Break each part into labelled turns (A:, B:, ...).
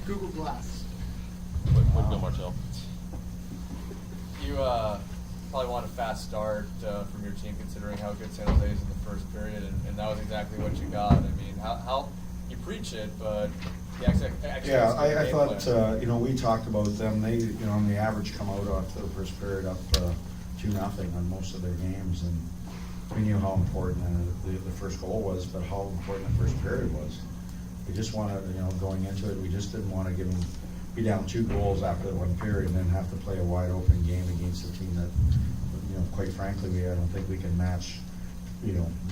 A: Google Glass.
B: Wouldn't go much help.
C: You probably want a fast start from your team, considering how good San Jose is in the first period, and that was exactly what you got. I mean, how you preach it, but the actually
D: Yeah, I thought, we talked about them. They, on the average, come out after the first period up 2-0 on most of their games, and we knew how important the first goal was, but how important the first period was. We just wanted, going into it, we just didn't want to give them, be down 2 goals after the one period and then have to play a wide open game against a team that, quite frankly, I don't think we can match,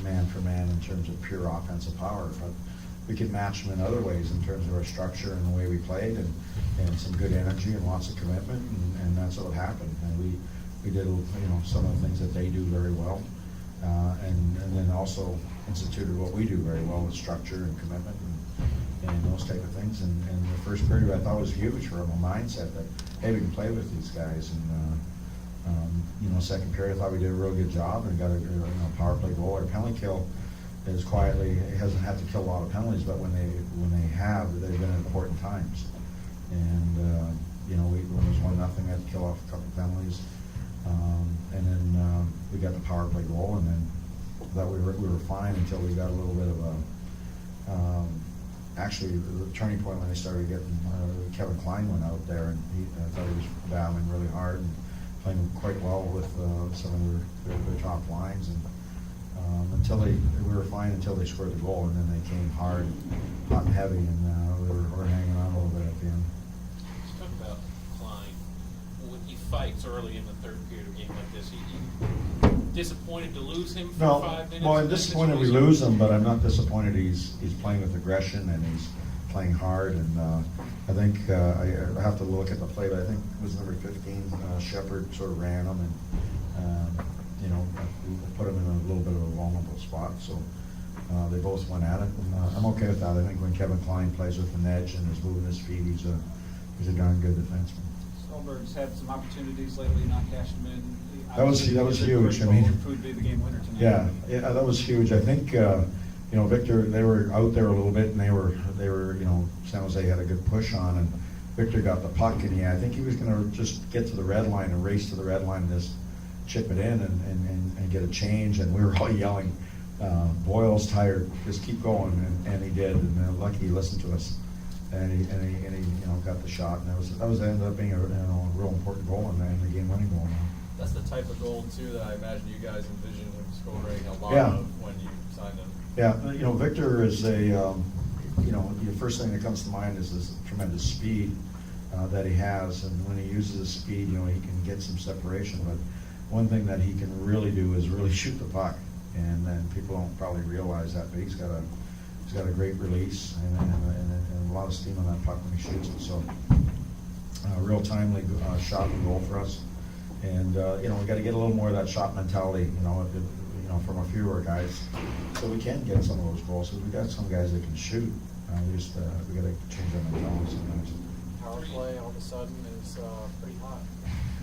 D: man for man in terms of pure offensive power. But we could match them in other ways in terms of our structure and the way we played, and some good energy and lots of commitment, and that's what happened. And we did, some of the things that they do very well, and then also instituted what we do very well with structure and commitment and those type of things. And the first period I thought was huge for a mindset that, hey, we can play with these guys. And second period I thought we did a real good job and got a power play goal. Our penalty kill is quietly, it hasn't had to kill a lot of penalties, but when they have, they've been at important times. And when it was 1-0, we had to kill off a couple penalties, and then we got the power play goal, and then that we were fine until we got a little bit of a actually the turning point when they started getting Kevin Klein went out there, and I thought he was battling really hard and playing quite well with some of their top lines, and until we were fine until they scored the goal, and then they came hot and heavy, and we were hanging on a little bit at the end.
B: Let's talk about Klein. When he fights early in the third period of a game like this, you disappointed to lose him for 5 minutes?
D: Well, I'm disappointed we lose him, but I'm not disappointed he's playing with aggression and he's playing hard. And I think I have to look at the play, but I think it was number 15, Shepard, sort of ran him and put him in a little bit of a vulnerable spot. So they both went at it, and I'm okay with that. I think when Kevin Klein plays with an edge and is moving his feet, he's a darn good defenseman.
A: Solberg's had some opportunities lately, not cashed them in.
D: That was huge. I mean,
A: would be the game winner tonight.
D: Yeah, that was huge. I think Victor, they were out there a little bit, and they were San Jose had a good push on, and Victor got the puck, and I think he was going to just get to the red line and race to the red line and just chip it in and get a change. And we were all yelling, "Boyle's tired, just keep going," and he did. And lucky he listened to us, and he got the shot, and that was ended up being a real important goal and the game-winning goal.
C: That's the type of goal too that I imagine you guys envisioned him scoring a lot
D: Yeah.
C: of when you signed him.
D: Yeah, Victor is the first thing that comes to mind is this tremendous speed that he has, and when he uses his speed, he can get some separation. But one thing that he can really do is really shoot the puck, and then people don't probably realize that, but he's got a great release and a lot of steam on that puck when he shoots it. So real timely shot and goal for us. And we got to get a little more of that shot mentality, from a few of our guys, so we can get some of those goals. Because we got some guys that can shoot. We got to change our mentality sometimes.
C: Power play all of a sudden is pretty hot.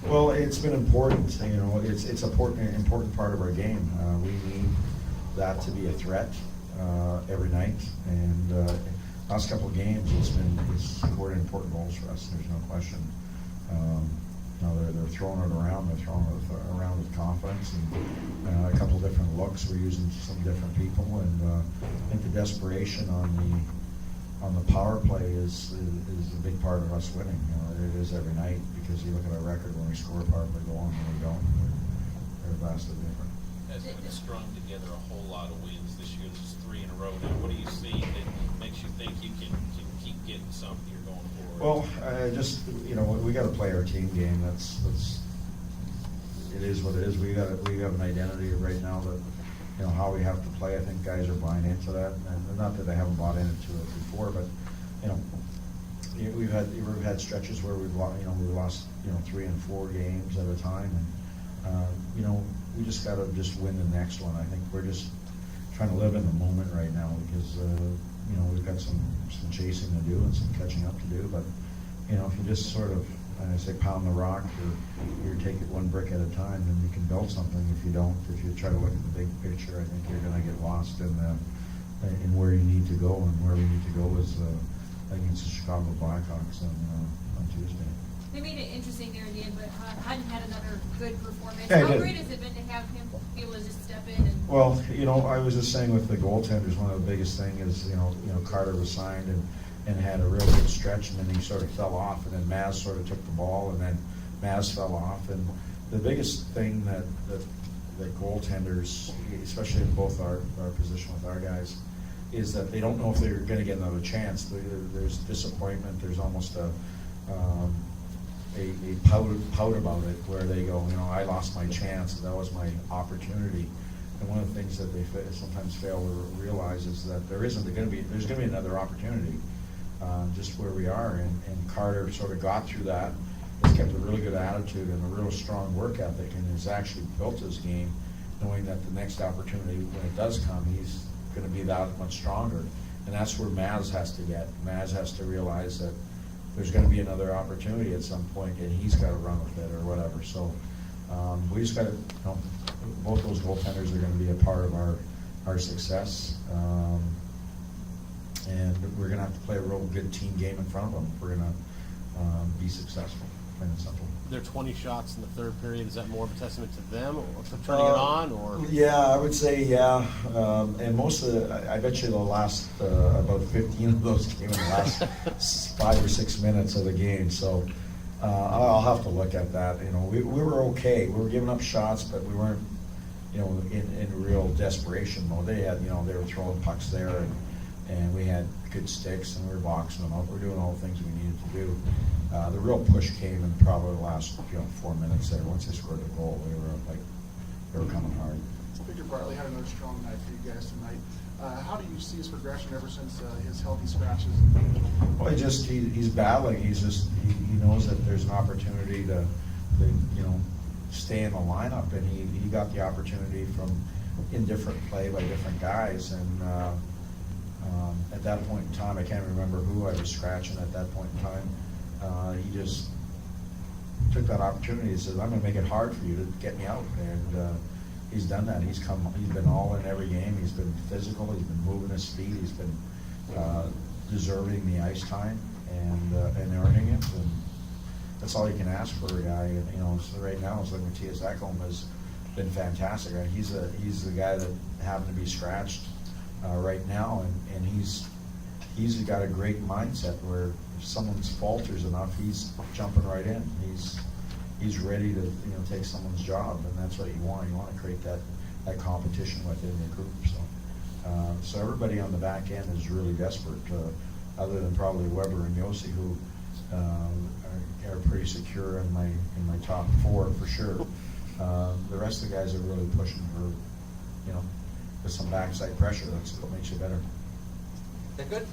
D: Well, it's been important. It's an important part of our game. We need that to be a threat every night. And last couple of games, it's scored important goals for us. There's no question. They're throwing it around. They're throwing it around with confidence, and a couple of different looks. We're using some different people, and I think the desperation on the power play is a big part of us winning. It is every night, because you look at our record when we score a power play goal and when we don't. They're vastly different.
B: Has been strung together a whole lot of wins this year. This is 3 in a row now. What do you see that makes you think you can keep getting something you're going forward?
D: Well, we got to play our team game. That's it is what it is. We have an identity right now that how we have to play. I think guys are buying into that, and not that they haven't bought into it before, but we've had stretches where we've lost 3 and 4 games at a time, and we just got to win the next one. I think we're just trying to live in the moment right now, because we've got some chasing to do and some catching up to do. But if you just sort of, I say, pound the rock, or take it one brick at a time, then you can build something. If you don't, if you try to look at the big picture, I think you're going to get lost in where you need to go. And where we need to go is against the Chicago Blackhawks on Tuesday.
E: They made it interesting there in the end, but Hutton had another good performance.
D: Yeah, he
E: How
D: did.
E: great has it been to have him be able to just step in and?
D: Well, I was just saying with the goaltenders, one of the biggest thing is, Carter was signed and had a real good stretch, and then he sort of fell off, and then Maz sort of took the ball, and then Maz fell off. And the biggest thing that goaltenders, especially in both our position with our guys, is that they don't know if they're going to get another chance. There's disappointment. There's almost a pout about it, where they go, I lost my chance. That was my opportunity. And one of the things that they sometimes fail to realize is that there's going to be another opportunity, just where we are. And Carter sort of got through that. Has kept a really good attitude and a real strong work ethic, and has actually built his game, knowing that the next opportunity, when it does come, he's going to be that much stronger. And that's where Maz has to get. Maz has to realize that there's going to be another opportunity at some point, and he's got to run with it or whatever. So we just got to, both those goaltenders are going to be a part of our success, and we're going to have to play a real good team game in front of them if we're going to be successful, plain and simple.
F: Their 20 shots in the third period, is that more of a testament to them, or to turning it on, or?
D: Yeah, I would say, yeah. And most of I bet you the last, about 15 of those came in the last 5 or 6 minutes of the game. So I'll have to look at that. We were okay. We were giving up shots, but we weren't, in real desperation mode. They had, they were throwing pucks there, and we had good sticks, and we were boxing them up. We were doing all the things we needed to do. The real push came in probably the last 4 minutes there. Once they scored the goal, they were coming hard.
G: Victor Bartley had another strong night for you guys tonight. How do you see his progression ever since his healthy scratches?
D: Well, he's battling. He knows that there's an opportunity to stay in the lineup, and he got the opportunity from indifferent play by different guys, and at that point in time, I can't remember who I was scratching at that point in time. He just took that opportunity and said, I'm going to make it hard for you to get me out. And he's done that. He's been all in every game. He's been physical. He's been moving his feet. He's been deserving the ice time and earning it. And that's all you can ask for a guy. And, so right now, it's like Matthias Ekholm has been fantastic. Right? He's the guy that happened to be scratched right now, and he's got a great mindset where if someone's falters enough, he's jumping right in. He's ready to take someone's job, and that's what you want. You want to create that competition within the group. So everybody on the back end is really desperate, other than probably Weber and Yossi, who are pretty secure in my top four for sure. The rest of the guys are really pushing for with some backside pressure. That's what makes you better.
C: Yeah, good.